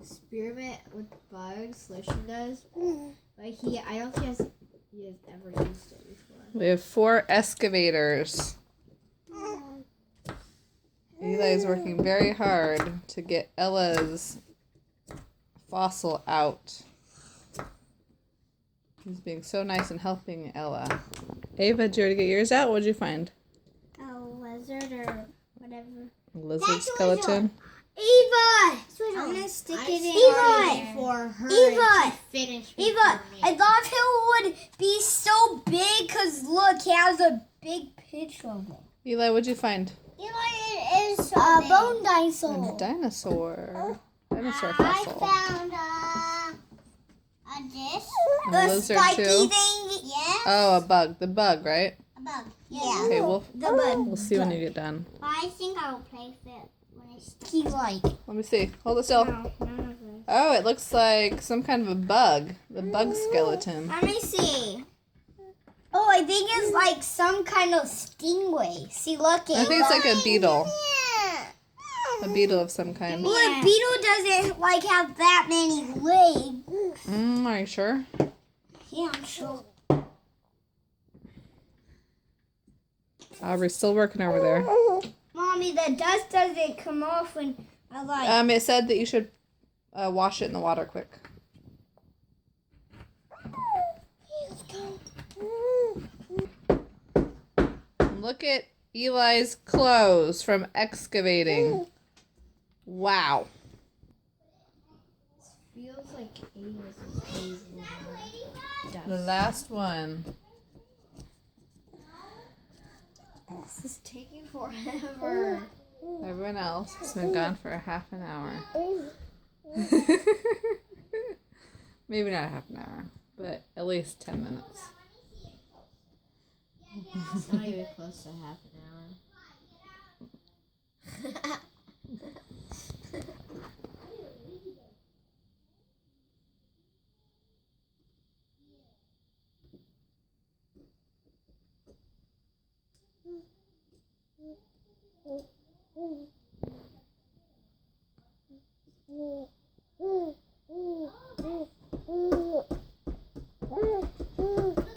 experiment with bugs. Lucian does, but I don't think he has ever used it before. We have 4 excavators. Eli is working very hard to get Ella's fossil out. He's being so nice and helping Ella. Ava, did you already get yours out? What did you find? A lizard or whatever. A lizard skeleton? Eva! I'm gonna stick it in Eva! for her Eva! to finish. Eva, I thought it would be so big because look, he has a big picture of it. Eli, what'd you find? Eli, it is so big. Bone dinosaur. A dinosaur. Dinosaur I fossil. found this. A The lizard spiky too? thing. Yeah. Oh, a bug. The bug, right? A bug. Yeah. Okay, The bug. we'll see when you get done. I think I'll play with it when it's like. Let me see. Hold it still. Oh, it looks like some kind of a bug. The bug skeleton. Let me see. Oh, I think it's like some kind of stingray. See, look. I think it's like a beetle. A beetle of some kind. Well, a beetle doesn't like have that many legs. Are you sure? Yeah, I'm sure. Aubrey's still working over there. Mommy, the dust doesn't come off when I like. It said that you should wash it in the water quick. Let's go. Look at Eli's clothes from excavating. Wow. Feels like Ava's is crazy. The last one. This is taking forever. Everyone else has been gone for a half an hour. Maybe not a half an hour, but at least 10 minutes. It's not even close to half an hour.